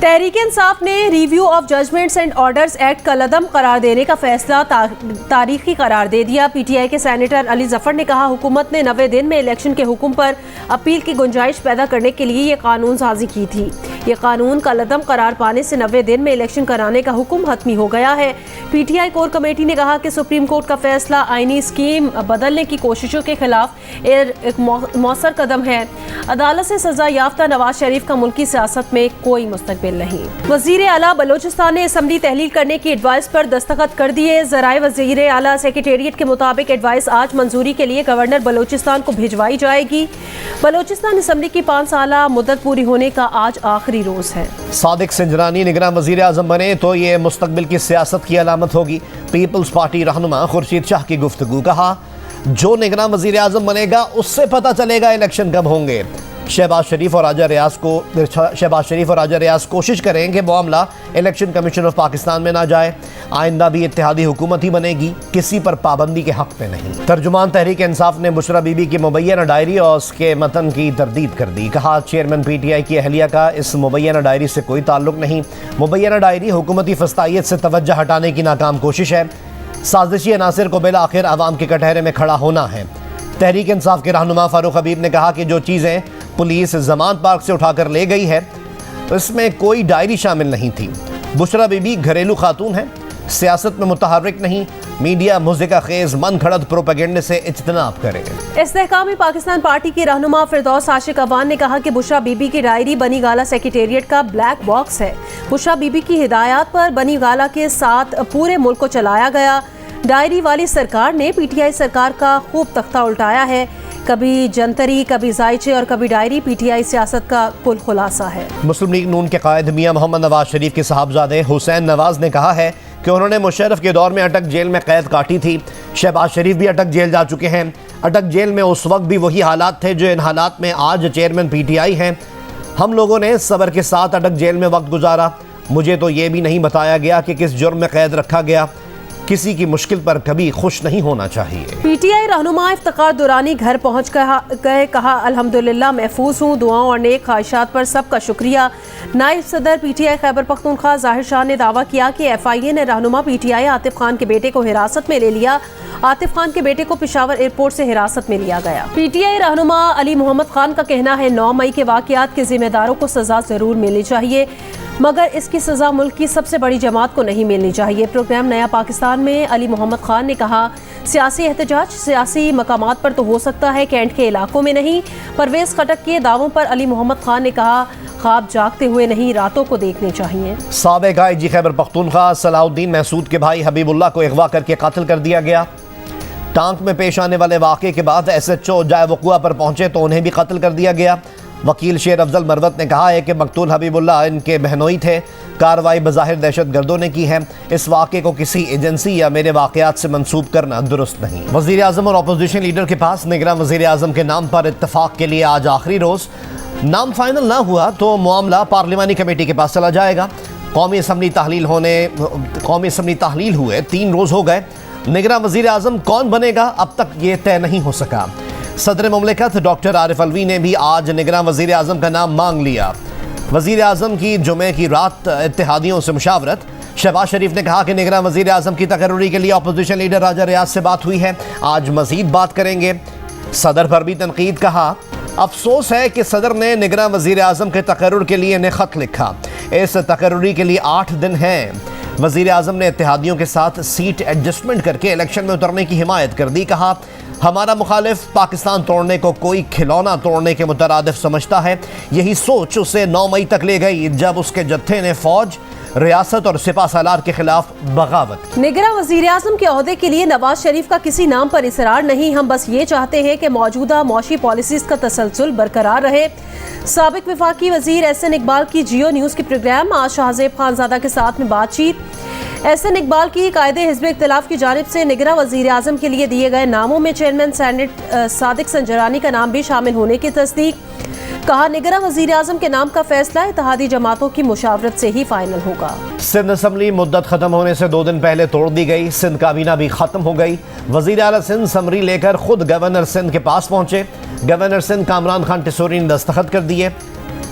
तहरीक इंसाफ ने review of judgments and orders act कलअदम करार देने का फैसला तारीखी करार दे दिया। पीटीआई के सेनेटर अली जफर ने कहा, हुकूमत ने 90 दिन में इलेक्शन के हुक्म पर अपील की गुंजाइश पैदा करने के लिए ये कानून साजी की थी। ये कानून कलअदम करार पाने से 90 दिन में इलेक्शन कराने का हुक्म हतमी हो गया है। पीटीआई कोर कमेटी ने कहा कि सुप्रीम कोर्ट का फैसला आईनी स्कीम बदलने की कोशिशों के खिलाफ एक मौसर कदम है। अदालत से सजा याफ्ता नवाज शरीफ का मुल्की सियासत में कोई मुस्तकबिल नहीं। वजीर आला बलोचिस्तान ने असम्बली तहलील करने की एडवाइस पर दस्तखत कर दिए। ज़राए वजीर आला सेक्रेटेरिएट के मुताबिक एडवाइस आज मंजूरी के लिए गवर्नर बलोचिस्तान को भिजवाई जाएगी। बलोचिस्तान असम्बली की 5 साला मुद्दत पूरी होने का आज आखिरी रोज है। सादिक सिंजरानी निगरान वजीर आजम बने तो ये मुस्तकबिल की सियासत की अलामत होगी। पीपल्स पार्टी रहनुमा खुर्शीद शाह की गुफ्तगू, कहा जो निगरान वजीर आजम बनेगा उससे पता चलेगा इलेक्शन कब होंगे। शहबाज शरीफ और राजा रियाज कोशिश करें कि मामला इलेक्शन कमीशन ऑफ पाकिस्तान में ना जाए। आइंदा भी इत्तेहादी हुकूमत ही बनेगी, किसी पर पाबंदी के हक में नहीं। तर्जुमान तहरीक इंसाफ ने बुशरा बीबी की मुबैना डायरी और उसके मतन की तरदीद कर दी। कहा, चेयरमैन पीटीआई की अहलिया का इस मुबैना डायरी से कोई ताल्लुक नहीं। मुबैना डायरी हुकूमती फस्तायत से तवज्जो हटाने की नाकाम कोशिश है। साजिशी अनासिर को बिल आखिर आवाम के कटहरे में खड़ा होना है। तहरीक इंसाफ के रहनुमा फारूक हबीब ने कहा कि जो चीज़ें पुलिस जमान पार्क से उठाकर ले गई है इसमें कोई डायरी शामिल नहीं थी। बुशरा बीबी घरेलू खातून है, सियासत में मुतहर्रिक नहीं। मीडिया मुज़िका खेज मन खड़त प्रोपेगेंडे से इज्तनाब करे। इस्तेहकामी पाकिस्तान पार्टी की रहनुमा फिरदौस आशिक अवान ने कहा कि बुशरा बीबी की डायरी बनी गाला सेक्रेटेरिएट का ब्लैक बॉक्स है। बुशरा बीबी की हिदायत पर बनी गाला के साथ पूरे मुल्क को चलाया गया। डायरी वाली सरकार ने पीटीआई सरकार का खूब तख्ता उल्टाया है। कभी जंतरी, कभी जायचे और कभी डायरी पीटीआई सियासत का कुल खुलासा है। मुस्लिम लीग नून के कायद मियां मोहम्मद नवाज शरीफ के साहबजादे हुसैन नवाज ने कहा है कि उन्होंने मुशर्रफ के दौर में अटक जेल में कैद काटी थी। शहबाज शरीफ भी अटक जेल जा चुके हैं। अटक जेल में उस वक्त भी वही हालात थे जो इन हालात में आज चेयरमैन पीटीआई हैं। हम लोगों ने सब्र के साथ अटक जेल में वक्त गुजारा। मुझे तो ये भी नहीं बताया गया कि किस जुर्म में कैद रखा गया। किसी की मुश्किल पर कभी खुश नहीं होना चाहिए। पीटीआई रहनुमा इफ्तिखार दुरानी घर पहुंच गए, कहा अल्हम्दुलिल्लाह महफूज हूँ, दुआओं और नेक ख्वाहिशात पर सबका शुक्रिया। नायब सदर पीटीआई खैबर पख्तूनख्वा जाहिर शाह ने दावा किया कि एफआईए ने रहनुमा पीटीआई आतिफ खान के बेटे को हिरासत में ले लिया। आतिफ खान के बेटे को पेशावर एयरपोर्ट से हिरासत में लिया गया। पीटीआई रहनुमा अली मोहम्मद खान का कहना है 9 मई के वाकयात के जिम्मेदारों को सजा जरूर मिलनी चाहिए, मगर इसकी सजा मुल्क की सबसे बड़ी जमात को नहीं मिलनी चाहिए। प्रोग्राम नया पाकिस्तान में अली मोहम्मद खान ने कहा, सियासी एहतजाज सियासी मकामात पर तो हो सकता है, कैंट के इलाकों में नहीं। परवेज खटक के दावों पर अली मोहम्मद खान ने कहा, ख्वाब जागते हुए नहीं रातों को देखने चाहिए। साबिक आईजी खैबर पख्तूनख्वा सलाउद्दीन महसूद के भाई हबीबुल्लाह को अगवा करके कत्ल कर दिया गया। टांक में पेश आने वाले वाक़े के बाद SHO जाए वक़ुआ पर पहुंचे तो उन्हें भी कत्ल कर दिया गया। वकील शेर अफजल मरवत ने कहा है कि मकतूल हबीबुल्लाह इनके बहनोई थे। कार्रवाई बज़ाहिर दहशत गर्दों ने की है। इस वाक़े को किसी एजेंसी या मेरे वाक़यात से मंसूब करना दुरुस्त नहीं। वज़ीर आज़म और अपोजिशन लीडर के पास निगरान वज़ीर आज़म के नाम पर इत्तफाक के लिए आज आखिरी रोज़। नाम फाइनल ना हुआ तो मामला पार्लिमानी कमेटी के पास चला जाएगा। कौमी असम्बली तहलील हुए 3 रोज़ हो गए। निगरान वज़ीर आज़म कौन बनेगा अब तक ये तय नहीं हो सका। सदर मुमलिकत डॉक्टर आरिफ अलवी ने भी आज निगरान वज़ीर आज़म का नाम मांग लिया। वज़ीर आज़म की जुमे की रात इत्तेहादियों से मुशावरत। शहबाज शरीफ ने कहा कि निगरान वज़ीर आज़म की तकर्रुरी के लिए अपोजिशन लीडर राजा रियाज से बात हुई है, आज मज़ीद बात करेंगे। सदर पर भी तनकीद। कहा, अफसोस है कि सदर ने निगरान वज़ीर आज़म के तकर्रुर के लिए ख़त लिखा। इस तकर्रुरी के लिए 8 दिन हैं। वज़ीर आज़म ने इत्तेहादियों के साथ सीट एडजस्टमेंट करके इलेक्शन में उतरने की हिमायत कर दी। कहा, हमारा मुखालिफ पाकिस्तान तोड़ने को कोई खिलौना तोड़ने के मुतरादिफ समझता है। यही सोच उसे 9 मई तक ले गई जब उसके जत्थे ने फौज, रियासत और सिपा सालार के खिलाफ बगावत। निगरान वज़ीर आज़म के ओहदे के लिए नवाज शरीफ का किसी नाम पर इसरार नहीं। हम बस ये चाहते हैं कि मौजूदा मौशी पॉलिसीज का तसलसल बरकरार रहे। साबिक वफाकी वज़ीर SN इकबाल की जियो न्यूज़ की प्रोग्राम आज शाहजेब खानजादा के साथ में बातचीत। SN इकबाल की कायदे हिज़्ब इख्तिलाफ की जानिब से निगरान वज़ीर आज़म के लिए दिए गए नामों में चेयरमैन सेनेट सादिक सिंजरानी का नाम भी शामिल होने की तस्दीक। कहा, निगरान वज़ीर आज़म के नाम का फैसला इत्तेहादी जमातों की मुशावरत से ही फाइनल होगा। सिंध असम्बली मुद्दत खत्म होने से 2 दिन पहले तोड़ दी गई। सिंध काबीना भी खत्म हो गई। वज़ीर आला सिंध समरी लेकर खुद गवर्नर सिंध के पास पहुंचे। गवर्नर सिंध कामरान खान टिसोरी ने दस्तखत कर दिए।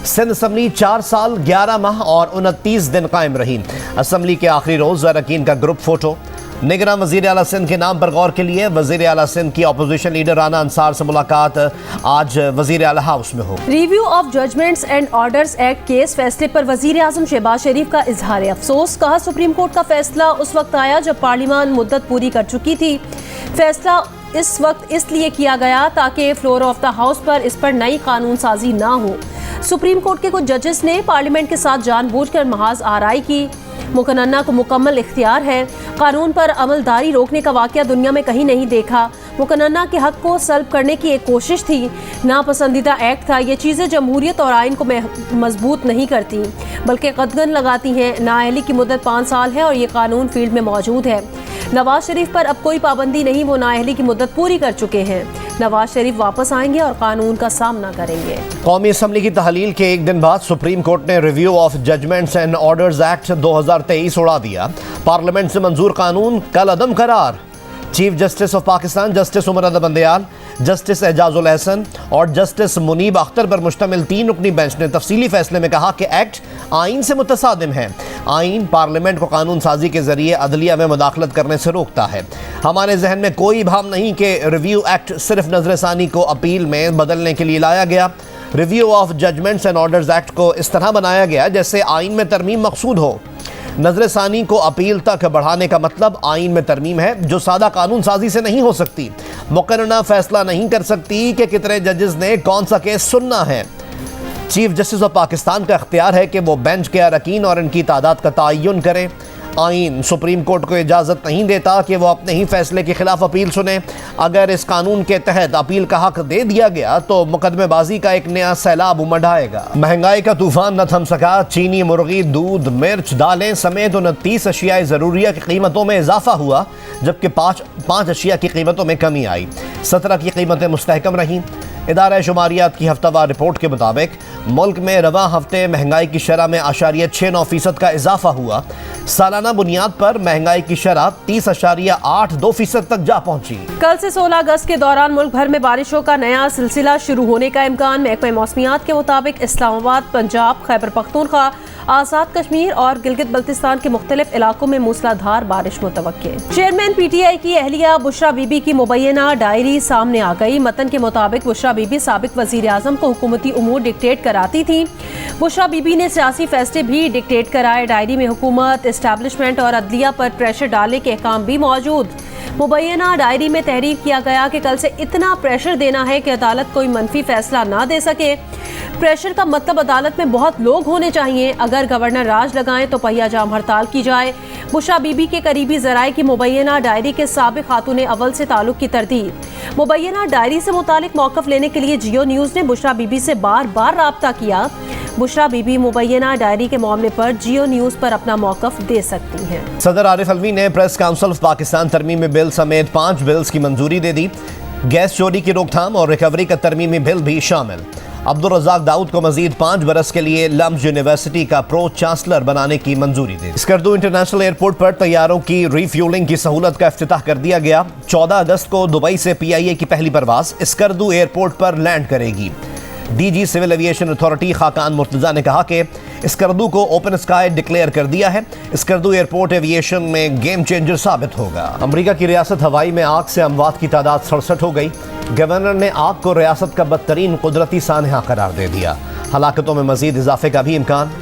सिंध असम्बली 4 साल 11 माह और 29 दिन कायम रही। असम्बली के आखिरी रोज अरकान का ग्रुप फोटो। निगरान वजीर आला सिंध के नाम पर गौर के लिए वजीर आला सिंध की अपोजिशन लीडर राना अंसार से मुलाकात आज वजीर आला हाउस में हो। Review of judgments and orders act case फैसले पर वजीर आजम शहबाज शरीफ का इजहार अफसोस। कहा, सुप्रीम कोर्ट का फैसला उस वक्त आया जब पार्लियामान मुद्दत पूरी कर चुकी थी। फैसला इस वक्त इसलिए किया गया ताकि फ्लोर ऑफ द हाउस पर इस पर नई कानून साजी ना हो। सुप्रीम कोर्ट के कुछ जजेस ने पार्लियामेंट के साथ जानबूझकर महाज आराई की। मुकन्ना को मुकम्मल इख्तियार है। कानून पर अमलदारी रोकने का वाकया दुनिया में कहीं नहीं देखा। मुकन्ना के हक को सल्ब करने की एक कोशिश थी। नापसंदीदा एक्ट था। ये चीज़ें जमहूरियत और आइन को मजबूत नहीं करती बल्कि कदगन लगाती हैं। नाअहली की मुद्दत 5 साल है और ये कानून फील्ड में मौजूद है। नवाज शरीफ पर अब कोई पाबंदी नहीं, वो नाअहली की मुद्दत पूरी कर चुके हैं। नवाज शरीफ वापस आएंगे और कानून का सामना करेंगे। कौमी असम्बली की तहलील के एक दिन बाद सुप्रीम कोर्ट ने review of judgments and orders act 2023 उड़ा दिया। पार्लियामेंट से मंजूर कानून कल अदम करार। Chief justice of Pakistan justice Umar Raza Bandial, justice Ijazul Ahsan और जस्टिस मुनीब अख्तर पर मुश्तमिल 3 रुकनी बेंच ने तफसीली फैसले में कहा कि एक्ट आइन से मुतसादिम है। आइन पार्लियामेंट को कानून साजी के जरिए अदलिया में मुदाखलत करने से रोकता है। हमारे जहन में कोई भ्रम नहीं कि रिव्यू एक्ट सिर्फ नजरसानी को अपील में बदलने के लिए लाया गया। Review of judgments and orders act को इस तरह बनाया गया जैसे आइन में तरमीम मकसूद हो। नजरसानी को अपील तक बढ़ाने का मतलब आइन में तरमीम है जो सादा कानून साजी से नहीं हो सकती। मुकर्रना फैसला नहीं कर सकती कि कितने जजेस ने कौन सा केस सुनना है। चीफ जस्टिस ऑफ पाकिस्तान का इख्तियार है कि वो बेंच के अरकान और इनकी तादाद का तयन करें। आइन सुप्रीम कोर्ट को इजाज़त नहीं देता कि वो अपने ही फैसले के खिलाफ अपील सुने। अगर इस कानून के तहत अपील का हक दे दिया गया तो मुकदमेबाजी का एक नया सैलाब उमड़ आएगा। महंगाई का तूफान न थम सका। चीनी, मुर्गी, दूध, मिर्च, दालें समेत 29 अशियाए ज़रूरिया की कीमतों में इजाफा हुआ जबकि 5 अशिया की कीमतों में कमी आई। 17 की कीमतें मुस्तहकम रहीं। इदारा शुमारियात की हफ्तावार रिपोर्ट के मुताबिक मुल्क में रवा हफ्ते महंगाई की शरह में 0.69% का इजाफा हुआ। सालाना बुनियाद पर महंगाई की शरह 30.82% तक जा पहुंची। कल से 16 अगस्त के दौरान मुल्क भर में बारिशों का नया सिलसिला शुरू होने का इम्कान। महकमे मौसमियात के मुताबिक इस्लामाबाद, पंजाब, खैबर पख्तूनख्वा, आज़ाद कश्मीर और गिलगित बल्तिस्तान के मुख्तलिफ इलाकों में मूसलाधार बारिश मुतवक्के। चेयरमैन PTI की अहलिया बुशरा बीबी की मुबैना डायरी सामने आ गई। मतन के मुताबिक बुशरा बीबी साबिक वजीर आजम को हुकूमती उमूर डिक्टेट कराती थी। बुशरा बीबी ने सियासी फैसले भी डिक्टेट कराए। डायरी में हुकूमत, एस्टैब्लिशमेंट और अदलिया पर प्रेशर डालने के अहकाम भी मौजूद। मुबैना डायरी में तहरीर किया गया कि कल से इतना प्रेशर देना है कि अदालत कोई मनफी फैसला ना दे सके। प्रेशर का मतलब अदालत में बहुत लोग होने चाहिए। अगर गवर्नर राज लगाएं तो पहिया जाम हड़ताल की जाए। बुशरा बीबी के करीबी जराए की मुबैना डायरी के साबिक खातून अव्वल से ताल्लुक की तरदीद। मुबैना डायरी से मुतालिक मौक़िफ़ लेने के लिए जियो न्यूज़ ने बुशरा बीबी से बार बार राब्ता किया। बुशरा बीबी मुबैना डायरी के मामले पर जियो न्यूज़ पर अपना मौक़िफ़ दे सकती हैं। सदर आरिफ अलवी ने प्रेस काउंसिल ऑफ पाकिस्तान तरमीमी बिल समेत 5 बिल्स की मंजूरी दे दी। गैस चोरी की रोकथाम और रिकवरी का तरमीमी बिल भी शामिल। अब्दुल रज़ाक दाऊद को मजीद 5 बरस के लिए लम्स यूनिवर्सिटी का प्रो चांसलर बनाने की मंजूरी दी। स्कर्दू इंटरनेशनल एयरपोर्ट पर तैयारों की रिफ्यूलिंग की सहूलत का इफ्तिताह कर दिया गया। 14 अगस्त को दुबई से PIA की पहली परवाज स्कर्दू एयरपोर्ट पर लैंड करेगी। DG civil aviation authority Khaqan Murtaza ने कहा कि स्कर्दू को ओपन स्काई डिक्लेयर कर दिया है। स्कर्दू एयरपोर्ट एविएशन में गेम चेंजर साबित होगा। अमेरिका की रियासत हवाई में आग से अमवात की तादाद 67 हो गई। गवर्नर ने आग को रियासत का बदतरीन कुदरती सानहा करार दे दिया। हलाकतों में मजीद इजाफे का भी इम्कान।